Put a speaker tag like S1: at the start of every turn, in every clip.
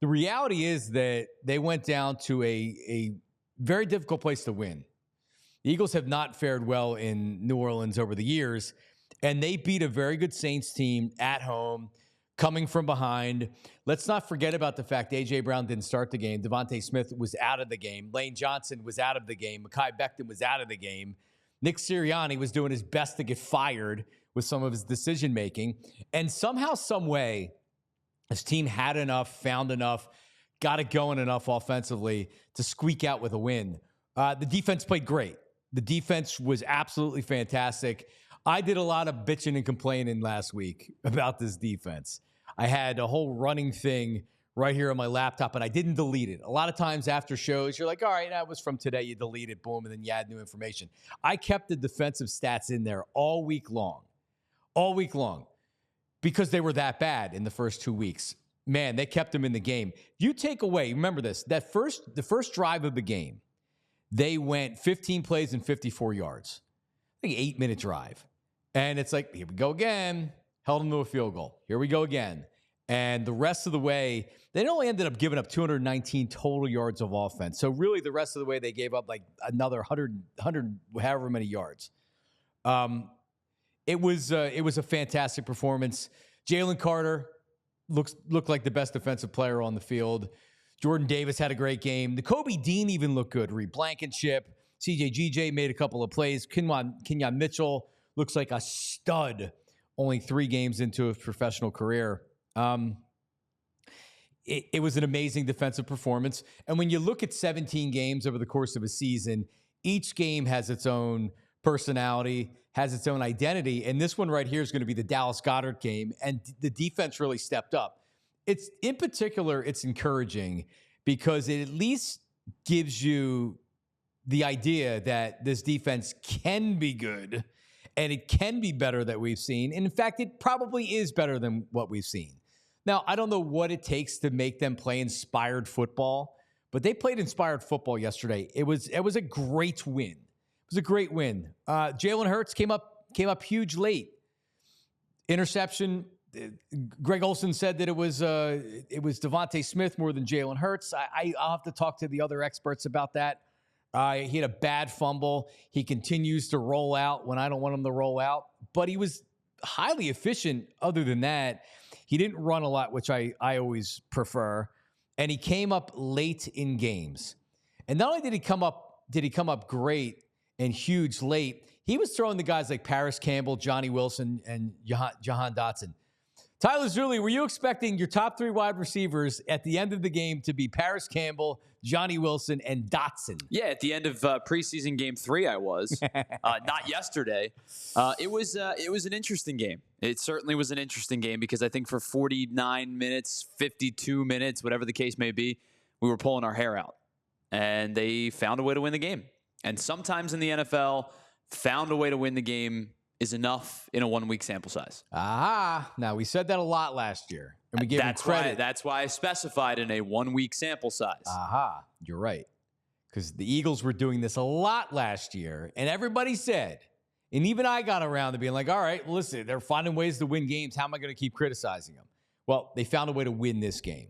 S1: The reality is that they went down to a very difficult place to win. The Eagles have not fared well in New Orleans over the years, and they beat a very good Saints team at home, coming from behind. Let's not forget about the fact A.J. Brown didn't start the game. Devontae Smith was out of the game. Lane Johnson was out of the game. Mekhi Becton was out of the game. Nick Sirianni was doing his best to get fired with some of his decision-making. And somehow, some way, his team had enough, found enough, got it going enough offensively to squeak out with a win. The defense played great. The defense was absolutely fantastic. I did a lot of bitching and complaining last week about this defense. I had a whole running thing right here on my laptop, and I didn't delete it. A lot of times after shows, you're like, all right, that was from today. You delete it, boom, and then you add new information. I kept the defensive stats in there all week long, because they were that bad in the first 2 weeks. Man, they kept them in the game. You take away, remember this, the first drive of the game, they went 15 plays and 54 yards. I think 8-minute drive. And it's like, here we go again. Held them to a field goal. Here we go again. And the rest of the way, they only ended up giving up 219 total yards of offense. So really the rest of the way, they gave up like another 100 however many yards. It was a fantastic performance. Jalen Carter looked like the best defensive player on the field. Jordan Davis had a great game. The Kobe Dean even looked good. Reed Blankenship, CJ GJ made a couple of plays. Kenyon Mitchell looks like a stud only 3 games into his professional career. It was an amazing defensive performance. And when you look at 17 games over the course of a season, each game has its own personality, has its own identity. And this one right here is going to be the Dallas Goedert game. And the defense really stepped up. In particular, it's encouraging because it at least gives you the idea that this defense can be good and it can be better than we've seen. And in fact, it probably is better than what we've seen. Now, I don't know what it takes to make them play inspired football, but they played inspired football yesterday. It was a great win. It was a great win. Jalen Hurts came up huge late. Interception. Greg Olsen said that it was Devontae Smith more than Jalen Hurts. I'll have to talk to the other experts about that. He had a bad fumble. He continues to roll out when I don't want him to roll out, but he was highly efficient. Other than that, he didn't run a lot, which I always prefer. And he came up late in games. And not only did he come up great and huge late, he was throwing the guys like Paris Campbell, Johnny Wilson, and Jahan Dotson. Tyler Zulli, were you expecting your top 3 wide receivers at the end of the game to be Paris Campbell, Johnny Wilson, and Dotson?
S2: Yeah, at the end of preseason game 3, I was. Not yesterday. It was an interesting game. It certainly was an interesting game because I think for 49 minutes, 52 minutes, whatever the case may be, we were pulling our hair out. And they found a way to win the game. And sometimes in the NFL, found a way to win the game is enough in a 1-week sample size.
S1: Aha. Now, we said that a lot last year, and we gave him credit.
S2: That's why I specified in a 1-week sample size.
S1: Aha. You're right. Because the Eagles were doing this a lot last year, and everybody said, and even I got around to being like, all right, listen, they're finding ways to win games. How am I going to keep criticizing them? Well, they found a way to win this game.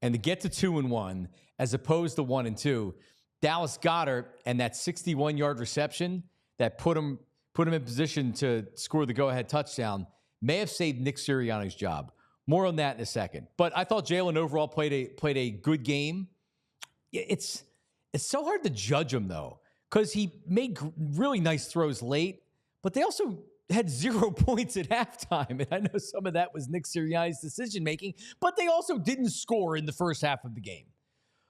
S1: And to get to 2-1, as opposed to 1-2, Dallas Goedert and that 61-yard reception that put him in position to score the go-ahead touchdown may have saved Nick Sirianni's job. More on that in a second. But I thought Jalen overall played a good game. It's so hard to judge him, though, because he made really nice throws late, but they also had 0 points at halftime. And I know some of that was Nick Sirianni's decision-making, but they also didn't score in the first half of the game.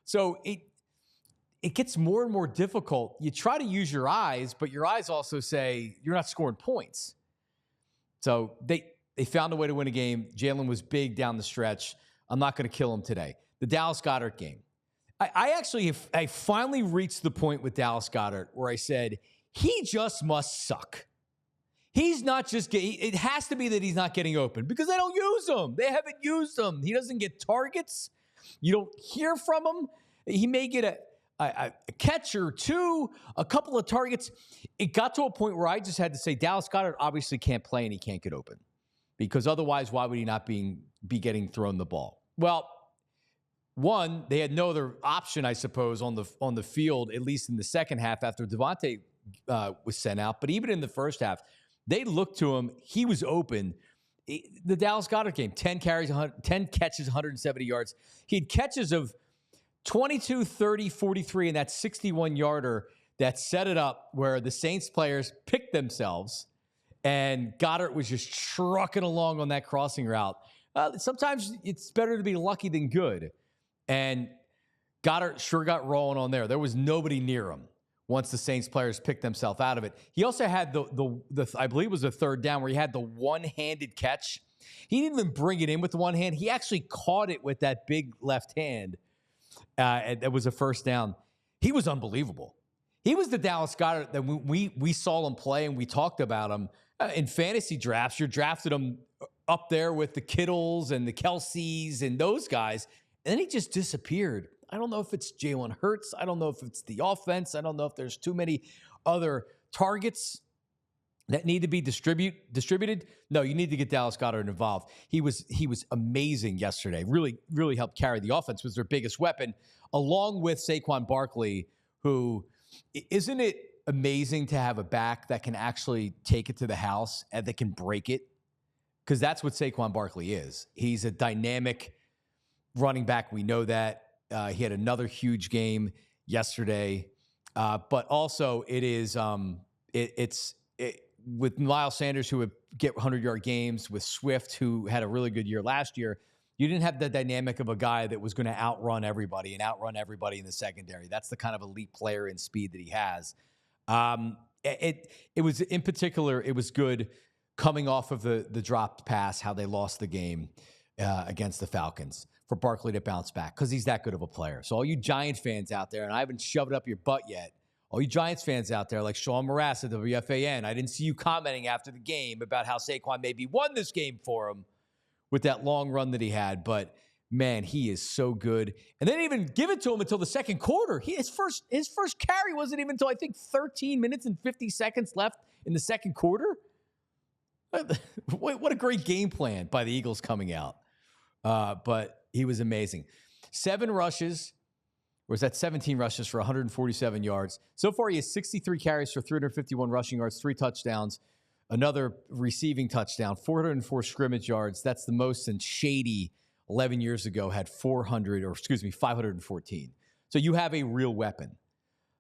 S1: So it gets more and more difficult. You try to use your eyes, but your eyes also say you're not scoring points. So they found a way to win a game. Jalen was big down the stretch. I'm not going to kill him today. The Dallas Goedert game. I finally reached the point with Dallas Goedert where I said, he just must suck. He's not just it has to be that he's not getting open because they don't use him. They haven't used him. He doesn't get targets. You don't hear from him. He may get a catch or 2, a couple of targets. It got to a point where I just had to say, Dallas Goedert obviously can't play and he can't get open because otherwise, why would he not be getting thrown the ball? Well, one, they had no other option, I suppose, on the field, at least in the second half after Devontae was sent out. But even in the first half, they looked to him. He was open. The Dallas Goedert game, 10 carries, 10 catches, 170 yards. He had catches of 22, 30, 43, and that 61-yarder that set it up where the Saints players picked themselves, and Goddard was just trucking along on that crossing route. Sometimes it's better to be lucky than good. And Goddard sure got rolling on there. There was nobody near him once the Saints players picked themselves out of it. He also had the I believe it was the third down where he had the one-handed catch. He didn't even bring it in with the one hand. He actually caught it with that big left hand. And that was a first down. He was unbelievable. He was the Dallas Goedert that we saw him play, and we talked about him in fantasy drafts. You drafted him up there with the Kittles and the Kelseys and those guys, and then he just disappeared. I don't know if it's Jalen Hurts. I don't know if it's the offense. I don't know if there's too many other targets that need to be distributed. No, you need to get Dallas Goedert involved. He was amazing yesterday. Really, really helped carry the offense. Was their biggest weapon, along with Saquon Barkley, who, isn't it amazing to have a back that can actually take it to the house and that can break it? Because that's what Saquon Barkley is. He's a dynamic running back. We know that. He had another huge game yesterday. But also it is with Miles Sanders, who would get 100-yard games, with Swift, who had a really good year last year, you didn't have the dynamic of a guy that was going to outrun everybody in the secondary. That's the kind of elite player in speed that he has. It was, in particular, it was good coming off of the dropped pass, how they lost the game against the Falcons, for Barkley to bounce back, because he's that good of a player. So all you Giant fans out there, and I haven't shoved it up your butt yet, all you Giants fans out there like Sean Morass at WFAN, I didn't see you commenting after the game about how Saquon maybe won this game for him with that long run that he had. But, man, he is so good. And they didn't even give it to him until the second quarter. His first carry wasn't even until, I think, 13 minutes and 50 seconds left in the second quarter. What a great game plan by the Eagles coming out. But he was amazing. 7 rushes. Or is that 17 rushes for 147 yards? So far, he has 63 carries for 351 rushing yards, 3 touchdowns, another receiving touchdown, 404 scrimmage yards. That's the most since Shady 11 years ago had 514. So you have a real weapon.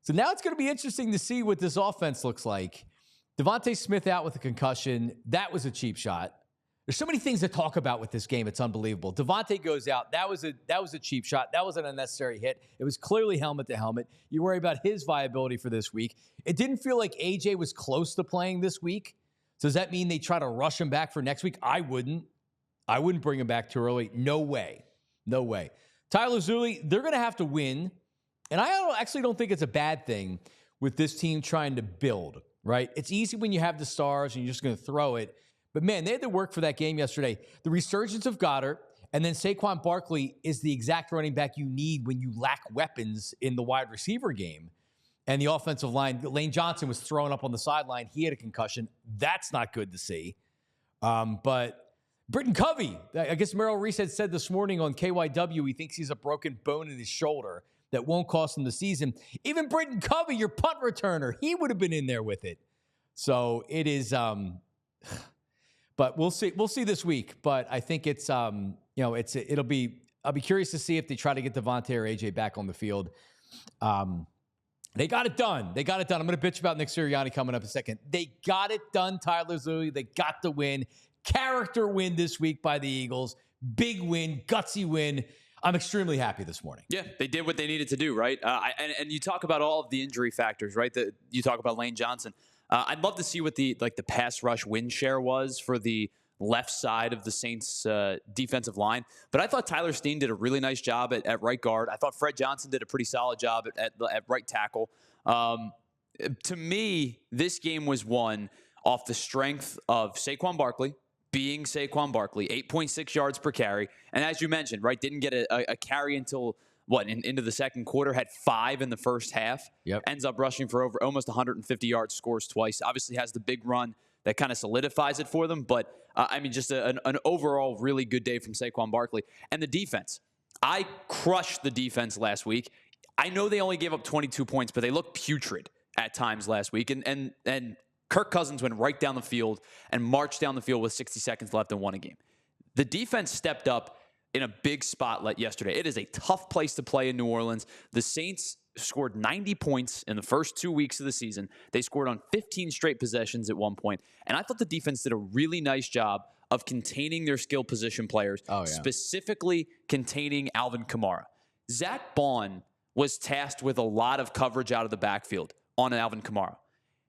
S1: So now it's going to be interesting to see what this offense looks like. Devontae Smith out with a concussion. That was a cheap shot. There's so many things to talk about with this game. It's unbelievable. Devontae goes out. That was a cheap shot. That was an unnecessary hit. It was clearly helmet to helmet. You worry about his viability for this week. It didn't feel like AJ was close to playing this week. So does that mean they try to rush him back for next week? I wouldn't bring him back too early. No way. No way. Tyler Zuli, they're going to have to win. And I actually don't think it's a bad thing with this team trying to build, right? It's easy when you have the stars and you're just going to throw it. But, man, they had to work for that game yesterday. The resurgence of Goddard and then Saquon Barkley is the exact running back you need when you lack weapons in the wide receiver game. And the offensive line, Lane Johnson was thrown up on the sideline. He had a concussion. That's not good to see. But Britton Covey, I guess Merrill Reese had said this morning on KYW, he thinks he's a broken bone in his shoulder that won't cost him the season. Even Britton Covey, your punt returner, he would have been in there with it. So it is... But we'll see. We'll see this week. But I think it's I'll be curious to see if they try to get Devontae or AJ back on the field. They got it done. I'm going to bitch about Nick Sirianni coming up in a second. They got it done, Tyler Zuli. They got the win. Character win this week by the Eagles. Big win, gutsy win. I'm extremely happy this morning.
S2: Yeah, they did what they needed to do, right? And you talk about all of the injury factors, right? You talk about Lane Johnson. I'd love to see what the pass rush win share was for the left side of the Saints defensive line. But I thought Tyler Steen did a really nice job at right guard. I thought Fred Johnson did a pretty solid job at right tackle. To me, this game was won off the strength of Saquon Barkley being Saquon Barkley, 8.6 yards per carry. And as you mentioned, right, didn't get a carry until into the second quarter, had 5 in the first half.
S1: Yep.
S2: Ends up rushing for over almost 150 yards, scores twice. Obviously has the big run that kind of solidifies it for them. But, just an overall really good day from Saquon Barkley. And the defense. I crushed the defense last week. I know they only gave up 22 points, but they looked putrid at times last week. And Kirk Cousins went right down the field and marched down the field with 60 seconds left and won a game. The defense stepped up in a big spot yesterday. It is a tough place to play in New Orleans. The Saints scored 90 points in the first 2 weeks of the season. They scored on 15 straight possessions at one point. And I thought the defense did a really nice job of containing their skill position players, specifically containing Alvin Kamara. Zach Bond was tasked with a lot of coverage out of the backfield on Alvin Kamara.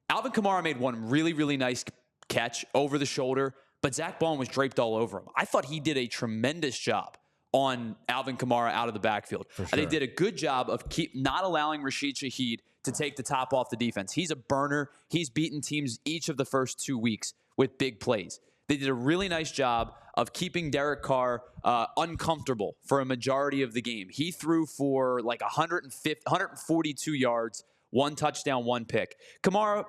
S2: Alvin Kamara made one really, really nice catch over the shoulder, but Zach Bond was draped all over him. I thought he did a tremendous job on Alvin Kamara out of the backfield.
S1: For sure.
S2: And they did a good job of not allowing Rashid Shaheed to take the top off the defense. He's a burner. He's beaten teams each of the first 2 weeks with big plays. They did a really nice job of keeping Derek Carr uncomfortable for a majority of the game. He threw for like 142 yards, 1 touchdown, 1 pick. Kamara,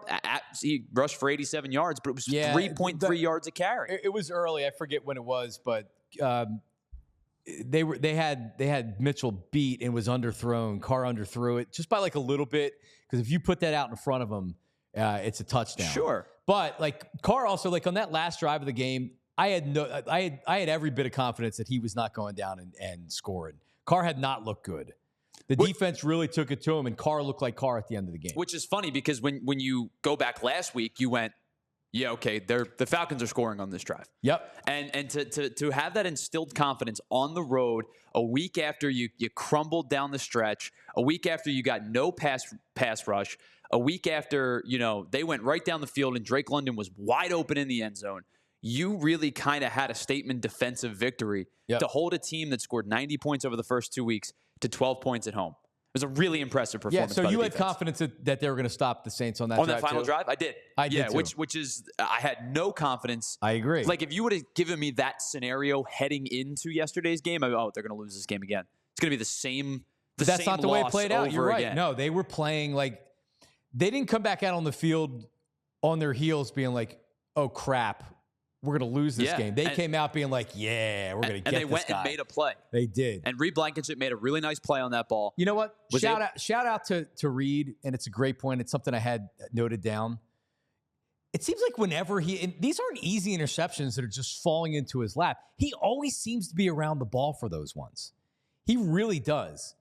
S2: he rushed for 87 yards, but it was 3.3 yards a carry.
S1: It was early. I forget when it was, but they had Mitchell beat and was underthrown. Carr underthrew it just by like a little bit, because if you put that out in front of him, it's a touchdown.
S2: Sure.
S1: But like Carr also, like on that last drive of the game, I had every bit of confidence that he was not going down and scoring. Carr had not looked good. The defense really took it to him, and Carr looked like Carr at the end of the game.
S2: Which is funny because when you go back last week, you went, yeah, okay, the Falcons are scoring on this drive.
S1: Yep.
S2: And to have that instilled confidence on the road a week after you crumbled down the stretch, a week after you got no pass rush, a week after, they went right down the field and Drake London was wide open in the end zone, you really kind of had a statement defensive victory to hold a team that scored 90 points over the first 2 weeks to 12 points at home. It was a really impressive performance.
S1: Yeah, so
S2: by
S1: you
S2: the
S1: had
S2: defense.
S1: confidence that they were going to stop the Saints on that
S2: on
S1: drive
S2: that final
S1: too?
S2: drive? I did.
S1: I did too.
S2: Which is I had no confidence.
S1: I agree.
S2: Like if you would have given me that scenario heading into yesterday's game, they're going to lose this game again. It's going to be the same.
S1: That's not the way it
S2: loss
S1: played out. You're right.
S2: again.
S1: No, they were playing like they didn't come back out on the field on their heels being like, "Oh crap, we're going to lose this game." They came out being like, "Yeah, we're going to get this guy."
S2: And they went and made a play.
S1: They did.
S2: And Reed Blankenship made a really nice play on that ball.
S1: You know what? Shout out to Reed, and it's a great point. It's something I had noted down. It seems like whenever and these aren't easy interceptions that are just falling into his lap. He always seems to be around the ball for those ones. He really does.